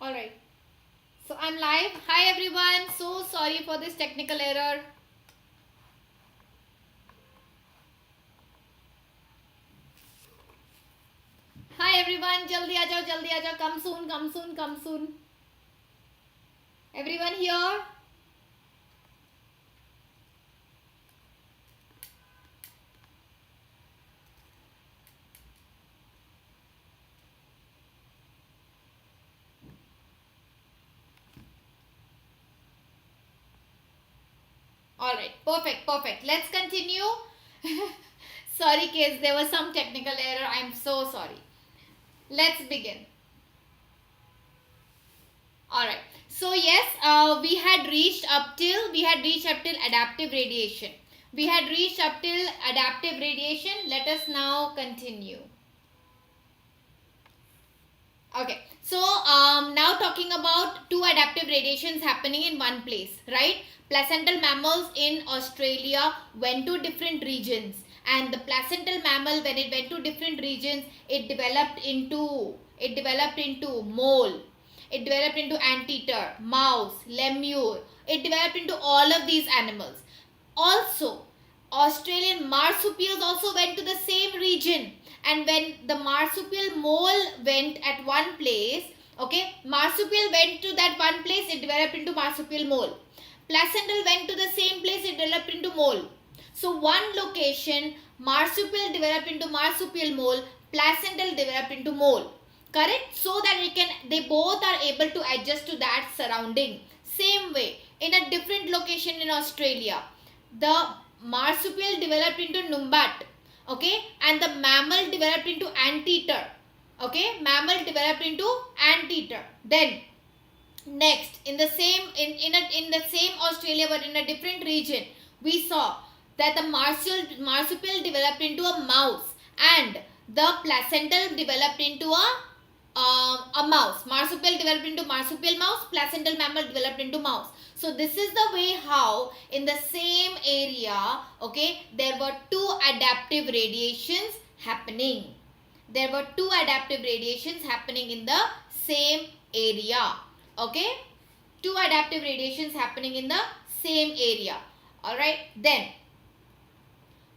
Alright. So I'm live. Hi everyone. So sorry for this technical error. Hi everyone. Jaldi aa jao, jaldi aa jao. Come soon, come soon, come soon. Everyone here? Alright. Perfect, perfect. Let's continue. Sorry kids, there was some technical error. I'm so sorry. Let's begin. Alright. So yes, we had reached up till adaptive radiation. We had reached up till adaptive radiation. Let us now continue. Okay, so now talking about two adaptive radiations happening in one place, right? Placental mammals in Australia went to different regions, and the placental mammal, when it went to different regions, it developed into mole, it developed into anteater, mouse, lemur, it developed into all of these animals. Also, Australian marsupials also went to the same region, and when the marsupial mole went at one place, okay, marsupial went to that one place, it developed into marsupial mole. Placental went to the same place, it developed into mole. So one location, marsupial developed into marsupial mole, placental developed into mole. Correct? So that they both are able to adjust to that surrounding. Same way, in a different location in Australia, the marsupial developed into numbat, okay, and the mammal developed into anteater, okay, mammal developed into anteater. Then next, in the same Australia but in a different region, we saw that the marsupial developed into a mouse and the placental developed into a mouse. Marsupial developed into marsupial mouse, placental mammal developed into mouse. So this is the way how in the same area, okay, there were two adaptive radiations happening. There were two adaptive radiations happening in the same area. Okay, two adaptive radiations happening in the same area. Alright, then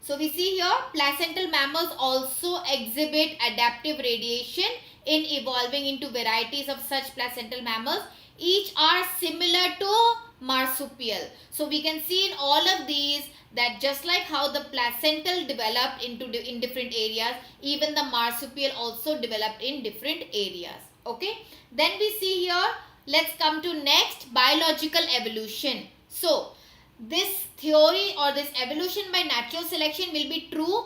so we see here placental mammals also exhibit adaptive radiation in evolving into varieties of such placental mammals. Each are similar to marsupial. So we can see in all of these that just like how the placental developed in different areas, even the marsupial also developed in different areas. Okay, then we see here, let's come to next, biological evolution. So this theory or this evolution by natural selection will be true,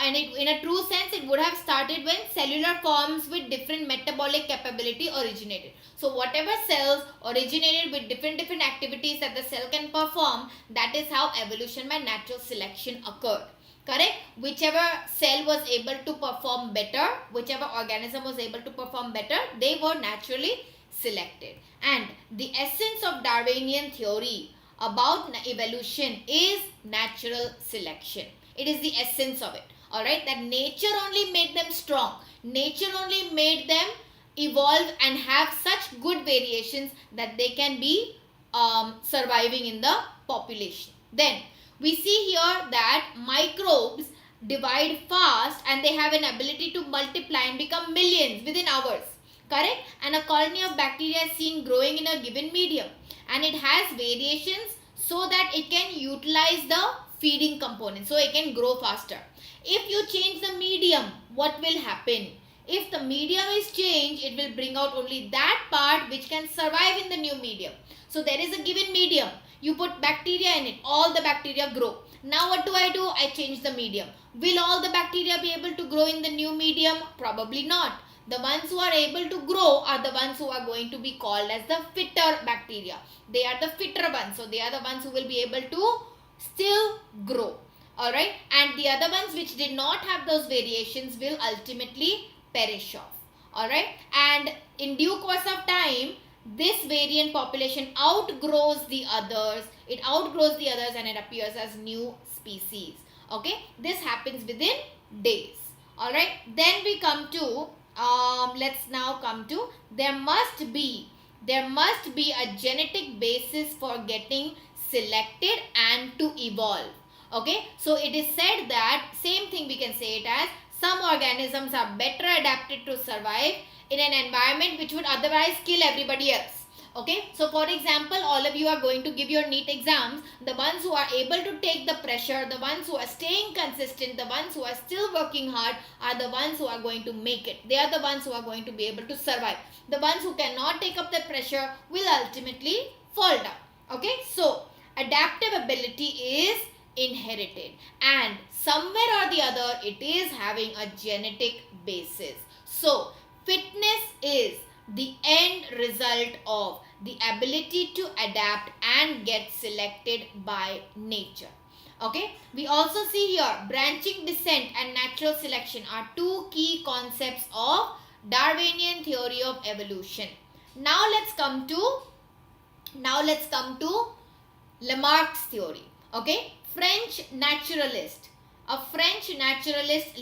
and in a true sense it would have started when cellular forms with different metabolic capability originated. So whatever cells originated with different activities that the cell can perform, that is how evolution by natural selection occurred. Correct? Whichever cell was able to perform better, whichever organism was able to perform better, they were naturally selected. And the essence of Darwinian theory about evolution is natural selection. It is the essence of it. Alright, that nature only made them strong. Nature only made them evolve and have such good variations that they can be surviving in the population. Then we see here that microbes divide fast and they have an ability to multiply and become millions within hours. Correct? And a colony of bacteria is seen growing in a given medium, and it has variations so that it can utilize the feeding component, so it can grow faster. If you change the medium, what will happen? If the medium is changed, it will bring out only that part which can survive in the new medium. So there is a given medium, you put bacteria in it, all the bacteria grow. Now what do? I change the medium. Will all the bacteria be able to grow in the new medium? Probably not. The ones who are able to grow are the ones who are going to be called as the fitter bacteria. They are the fitter ones. So they are the ones who will be able to still grow. Alright. And the other ones which did not have those variations will ultimately perish off. Alright. And in due course of time, this variant population outgrows the others. It outgrows the others and it appears as new species. Okay. This happens within days. Alright. Then we come to let's now come to there must be a genetic basis for getting selected and to evolve. Okay, so it is said that same thing we can say it as some organisms are better adapted to survive in an environment which would otherwise kill everybody else. Okay, so for example, all of you are going to give your NEET exams. The ones who are able to take the pressure, the ones who are staying consistent, the ones who are still working hard are the ones who are going to make it. They are the ones who are going to be able to survive. The ones who cannot take up the pressure will ultimately fall down. Okay, so adaptive ability is inherited and somewhere or the other it is having a genetic basis. So fitness is the end result of the ability to adapt and get selected by nature. Okay, we also see here branching descent and natural selection are two key concepts of Darwinian theory of evolution. Now let's come to Lamarck's theory. Okay, a French naturalist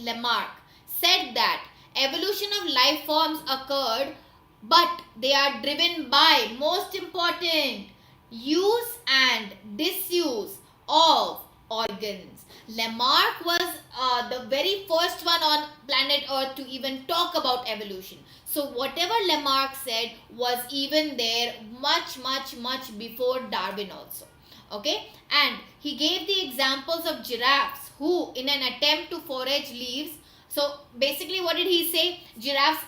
Lamarck said that evolution of life forms occurred, but they are driven by, most important, use and disuse of organs. Lamarck was the very first one on planet Earth to even talk about evolution. So whatever Lamarck said was even there much before Darwin also. Okay, and he gave the examples of giraffes who in an attempt to forage leaves. So basically what did he say? Giraffes,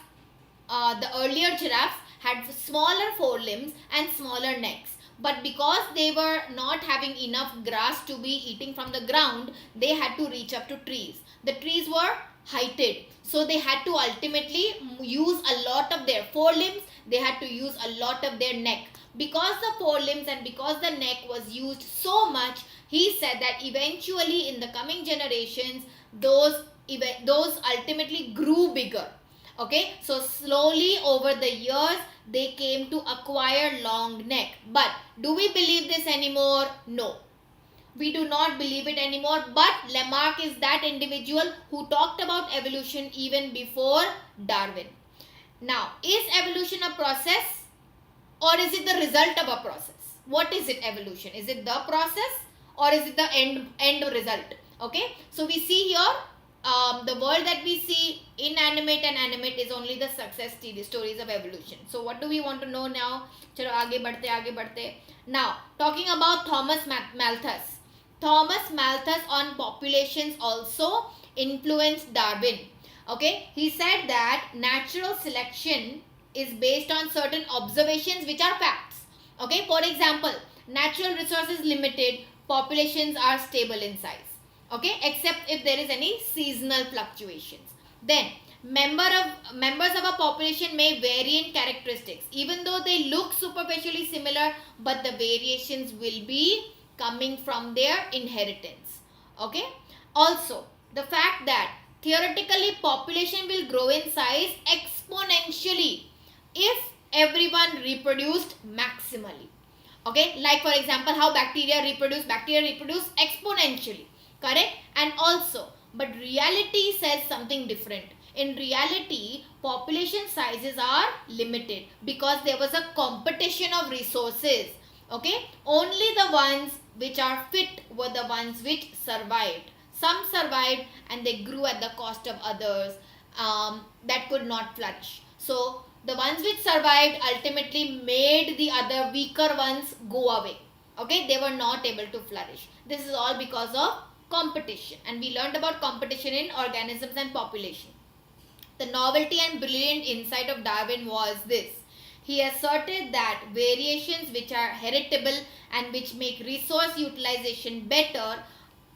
the earlier giraffes had smaller forelimbs and smaller necks. But because they were not having enough grass to be eating from the ground, they had to reach up to trees. The trees were heighted. So they had to ultimately use a lot of their forelimbs. They had to use a lot of their neck. Because the forelimbs and because the neck was used so much, he said that eventually in the coming generations, those ultimately grew bigger. Okay, so slowly over the years, they came to acquire long neck. But do we believe this anymore? No. We do not believe it anymore. But Lamarck is that individual who talked about evolution even before Darwin. Now, is evolution a process or is it the result of a process? What is it, evolution? Is it the process or is it the end result? Okay, so we see here the world that we see inanimate and animate is only the success stories of evolution. So what do we want to know now? Chalo aage badhte. Now talking about Thomas Malthus. Thomas Malthus on populations also influenced Darwin. Okay, he said that natural selection is based on certain observations which are facts. Okay, for example, natural resources limited, populations are stable in size. Okay, except if there is any seasonal fluctuations. Then members of a population may vary in characteristics, even though they look superficially similar, but the variations will be coming from their inheritance. Okay, also the fact that theoretically population will grow in size exponentially if everyone reproduced maximally. Okay, like for example how bacteria reproduce exponentially. Correct? And also, but reality says something different. In reality, population sizes are limited because there was a competition of resources. Okay? Only the ones which are fit were the ones which survived. Some survived and they grew at the cost of others that could not flourish. So, the ones which survived ultimately made the other weaker ones go away. Okay? They were not able to flourish. This is all because of competition, and we learned about competition in organisms and population. The novelty and brilliant insight of Darwin was this. He asserted that variations which are heritable and which make resource utilization better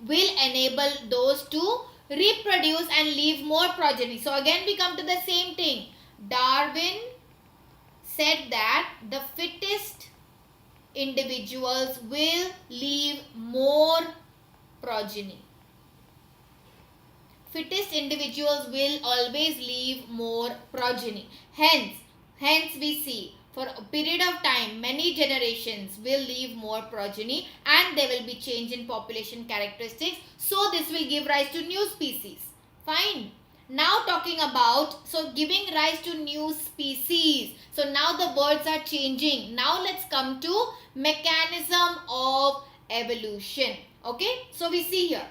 will enable those to reproduce and leave more progeny. So again we come to the same thing. Darwin said that the fittest individuals will leave more progeny. Fittest individuals will always leave more progeny. Hence we see for a period of time many generations will leave more progeny and there will be change in population characteristics. So this will give rise to new species. Fine. Now talking about, so giving rise to new species. So now the words are changing. Now let's come to mechanism of evolution. Okay, so we see here,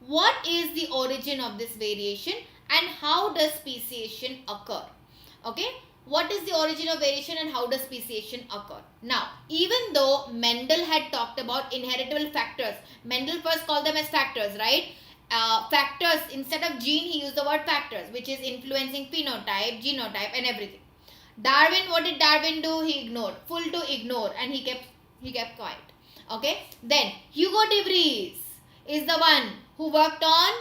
what is the origin of this variation and how does speciation occur? Okay, what is the origin of variation and how does speciation occur? Now, even though Mendel had talked about inheritable factors, Mendel first called them as factors, right? Factors, instead of gene, he used the word factors, which is influencing phenotype, genotype and everything. Darwin, what did Darwin do? He ignored, full to ignore, and he kept quiet. Okay, then Hugo de Vries is the one who worked on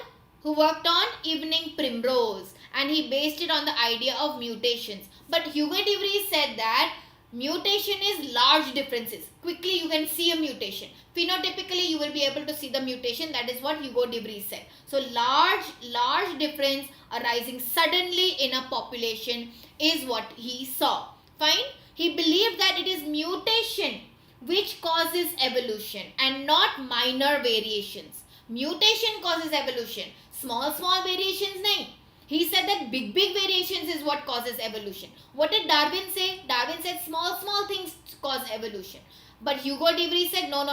evening primrose, and he based it on the idea of mutations. But Hugo de Vries said that mutation is large differences. Quickly you can see a mutation. Phenotypically you will be able to see the mutation. That is what Hugo de Vries said. So large difference arising suddenly in a population is what he saw. Fine. He believed that it is mutation which causes evolution and not minor variations. Mutation causes evolution. Small variations nahi. He said that big variations is what causes evolution. What did Darwin say? Darwin said small things cause evolution. But Hugo de Vries said no.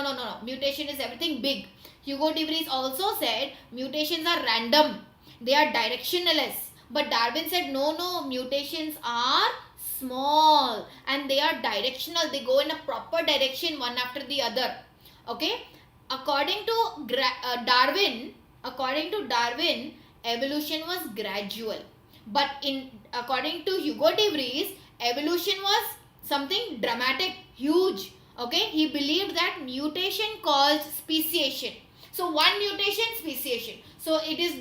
Mutation is everything big. Hugo de Vries also said mutations are random. They are directionless. But Darwin said no, mutations are small and they are directional. They go in a proper direction one after the other. Okay. According to Darwin, evolution was gradual. But according to Hugo de Vries, evolution was something dramatic, huge. Okay, he believed that mutation caused speciation. So one mutation, speciation. So it is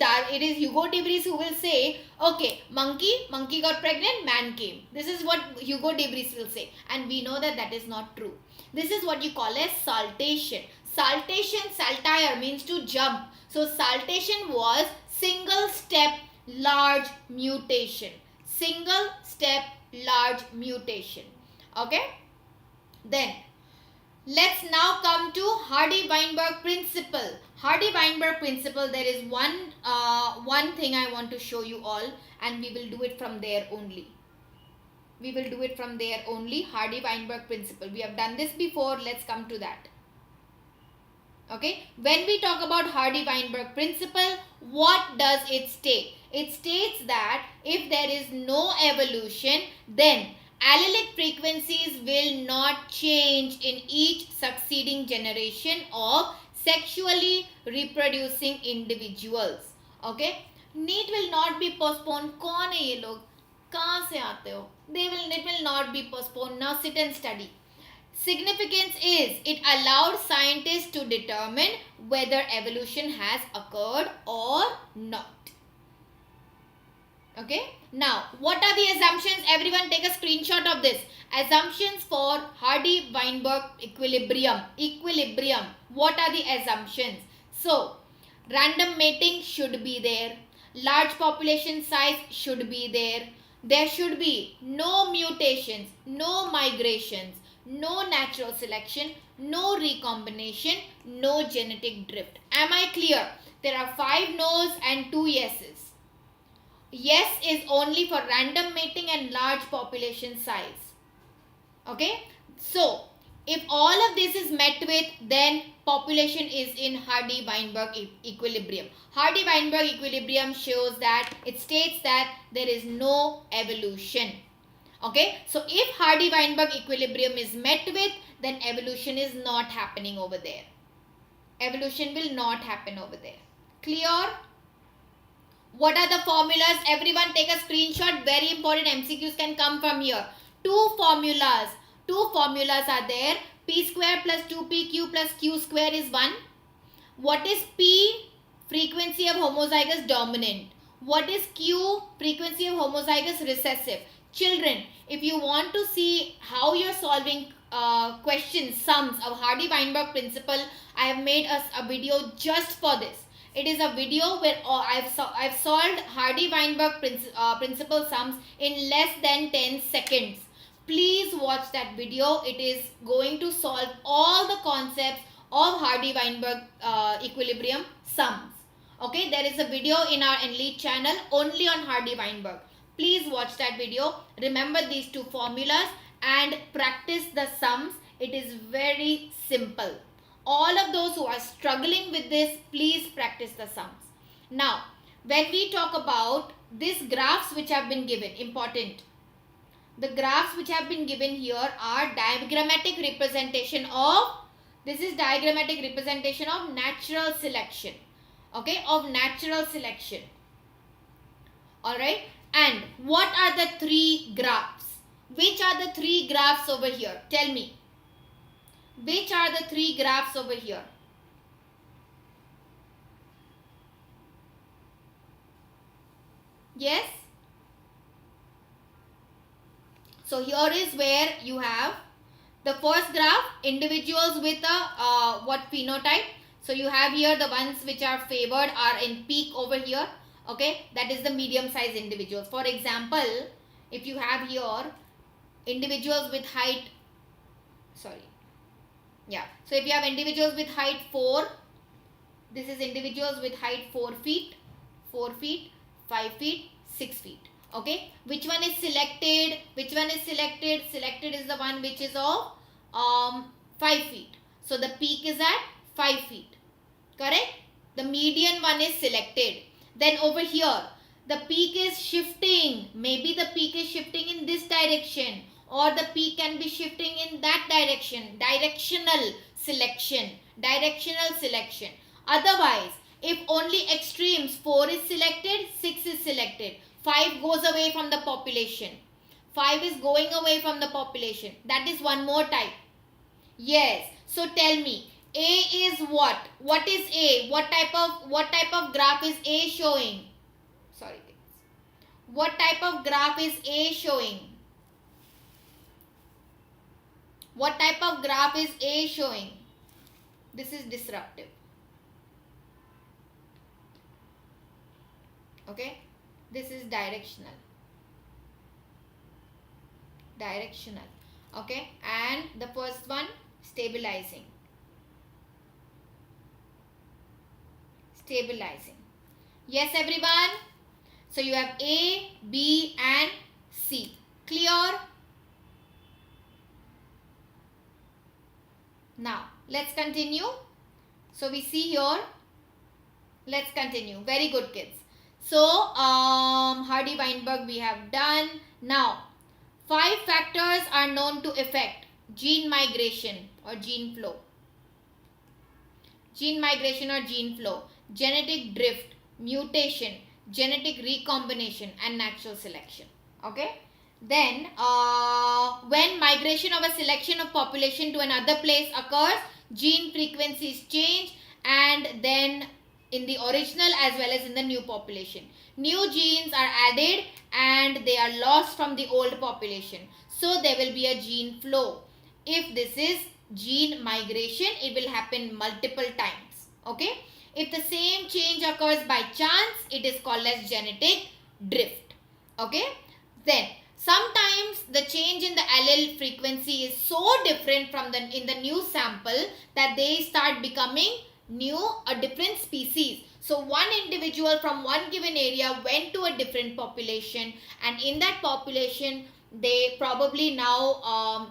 Hugo de Vries who will say, okay, monkey got pregnant, man came. This is what Hugo de Vries will say, and we know that is not true. This is what you call as saltation. Saltire means to jump. So saltation was single step large mutation. Okay. Then let's now come to Hardy-Weinberg principle. Hardy-Weinberg principle, there is one thing I want to show you all, and we will do it from there only. Hardy-Weinberg principle. We have done this before. Let's come to that. Okay, when we talk about Hardy-Weinberg principle, what does it state? It states that if there is no evolution, then allelic frequencies will not change in each succeeding generation of sexually reproducing individuals. Okay, NEET will not be postponed. कौन है ये लोग? कहाँ से आते हो? It will not be postponed. Now sit and study. Significance is it allowed scientists to determine whether evolution has occurred or not. Okay. Now, what are the assumptions? Everyone take a screenshot of this. Assumptions for Hardy-Weinberg equilibrium. What are the assumptions? So, random mating should be there. Large population size should be there. There should be no mutations, no migrations, no natural selection, no recombination, no genetic drift. Am I clear? There are 5 no's and 2 yeses. Yes is only for random mating and large population size. Okay. So, if all of this is met with, then population is in Hardy-Weinberg equilibrium. Hardy-Weinberg equilibrium shows that it states that there is no evolution. Okay, so if Hardy-Weinberg equilibrium is met with, then evolution is not happening over there. Evolution will not happen over there. Clear? What are the formulas? Everyone take a screenshot. Very important MCQs can come from here. Two formulas are there. P square plus 2pq plus q square is 1. What is P? Frequency of homozygous dominant. What is Q? Frequency of homozygous recessive. Children, if you want to see how you're solving questions, sums of Hardy-Weinberg principle, I have made a video just for this. It is a video where I've solved Hardy-Weinberg principle sums in less than 10 seconds. Please watch that video. It is going to solve all the concepts of Hardy-Weinberg equilibrium sums. Okay, there is a video in our Enlite channel only on Hardy-Weinberg. Please watch that video. Remember these two formulas and practice the sums. It is very simple. All of those who are struggling with this, please practice the sums. Now, when we talk about these graphs which have been given, important. The graphs which have been given here are diagrammatic representation of, this is diagrammatic representation of natural selection. Okay, of natural selection. Alright, and what are the three graphs? Which are the three graphs over here? Tell me. Which are the three graphs over here? Yes? So here is where you have the first graph, individuals with a what phenotype. So you have here the ones which are favored are in peak over here. Okay, that is the medium size individuals. For example, if you have here individuals with height, so if you have individuals with height 4, this is individuals with height 4 feet, 4 feet, 5 feet, 6 feet. Okay, which one is selected? Which one is selected? Selected is the one which is of 5 feet. So the peak is at 5 feet. Correct? The median one is selected. Then over here, the peak is shifting. Maybe the peak is shifting in this direction, or the peak can be shifting in that direction. Directional selection. Directional selection. Otherwise, if only extremes, 4 is selected, 6 is selected. 5 goes away from the population. 5 is going away from the population. That is one more type. Yes. So tell me, A is what? What is A? What type of graph is A showing? Sorry. What type of graph is A showing? What type of graph is A showing? This is disruptive. Okay. This is directional. Directional. Okay. And the first one, stabilizing. Stabilizing. Yes, everyone. So you have A, B and C. Clear? Now, let's continue. So we see here. Let's continue. Very good, kids. So, Hardy-Weinberg we have done. Now, 5 factors are known to affect gene migration or gene flow. Gene migration or gene flow. Genetic drift, mutation, genetic recombination and natural selection. Okay. Then, when migration of a selection of population to another place occurs, gene frequencies change, and then in the original as well as in the new population. New genes are added and they are lost from the old population. So there will be a gene flow. If this is gene migration, it will happen multiple times. Okay. If the same change occurs by chance, it is called as genetic drift. Okay. Then sometimes the change in the allele frequency is so different from in the new sample that they start becoming a different species. So one individual from one given area went to a different population, and in that population they probably now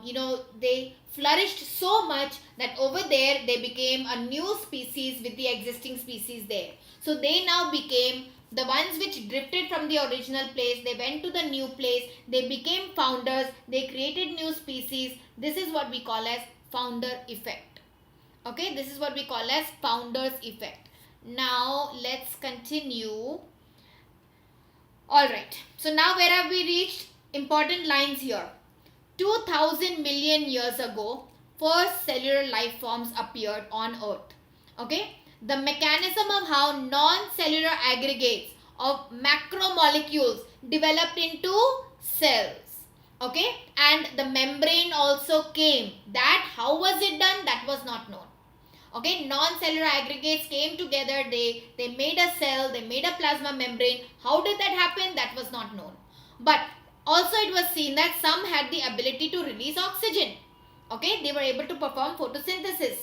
they flourished so much that over there they became a new species with the existing species there. So they now became the ones which drifted from the original place. They went to the new place, they became founders, they created new species. This is what we call as founder effect. Okay, this is what we call as founder's effect. Now let's continue. Alright, so now where have we reached? Important lines here. 2000 million years ago, first cellular life forms appeared on Earth. Okay, the mechanism of how non-cellular aggregates of macromolecules developed into cells. Okay, and the membrane also came. That how was it done? That was not known. Okay, non-cellular aggregates came together, they made a cell, they made a plasma membrane. How did that happen? That was not known. But also it was seen that some had the ability to release oxygen. Okay, they were able to perform photosynthesis.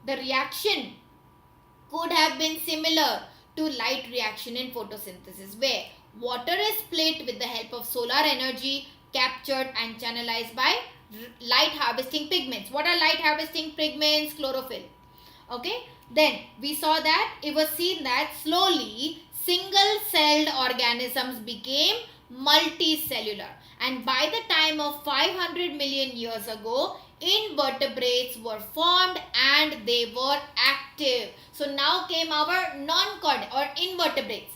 The reaction could have been similar to light reaction in photosynthesis, where water is split with the help of solar energy captured and channelized by light harvesting pigments. What are light harvesting pigments? Chlorophyll. Okay. Then we saw that it was seen that slowly single-celled organisms became multicellular, and by the time of 500 million years ago, invertebrates were formed and they were active. So now came our non-cod or invertebrates.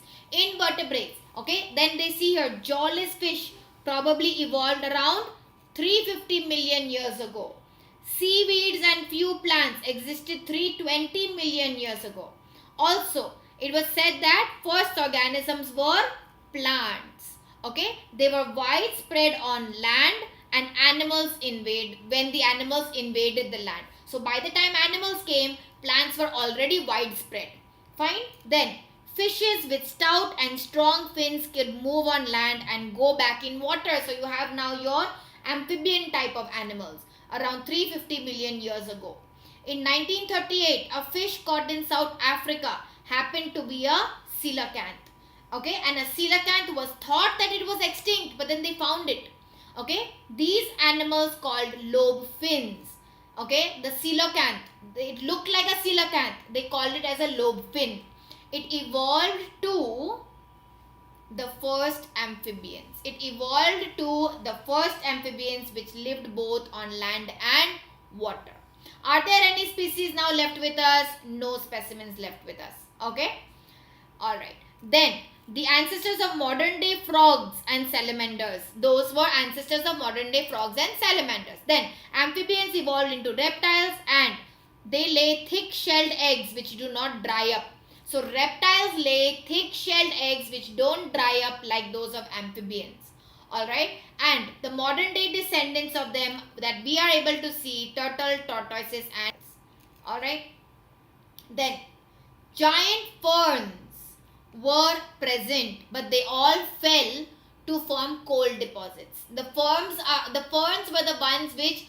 Okay. Then they see here jawless fish probably evolved around 350 million years ago. Seaweeds and few plants existed 320 million years ago. Also, it was said that first organisms were plants. Okay, they were widespread on land, and when the animals invaded the land. So by the time animals came, plants were already widespread. Fine. Then fishes with stout and strong fins could move on land and go back in water. So you have now your amphibian type of animals around 350 million years ago. In 1938, a fish caught in South Africa happened to be a coelacanth. Okay, and a coelacanth was thought that it was extinct, but then they found it. Okay, these animals called lobe fins. Okay, the coelacanth, it looked like a coelacanth. They called it as a lobe fin. It evolved to the first amphibians. Which lived both on land and water. Are there any species now left with us? No specimens left with us. Okay. Alright. Then the ancestors of modern day frogs and salamanders. Those were ancestors of modern day frogs and salamanders. Then amphibians evolved into reptiles, and they lay thick shelled eggs which do not dry up. So reptiles lay thick shelled eggs which don't dry up like those of amphibians. Alright, and the modern day descendants of them that we are able to see, turtle, tortoises and alright. Then giant ferns were present, but they all fell to form coal deposits. The ferns were the ones which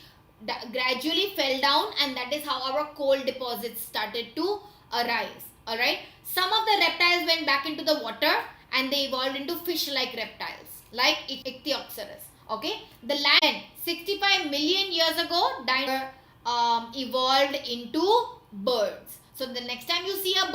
gradually fell down, and that is how our coal deposits started to arise. Alright, some of the reptiles went back into the water and they evolved into fish-like reptiles like Ichthyosaurus. Okay, the land 65 million years ago evolved into birds. So the next time you see a bird,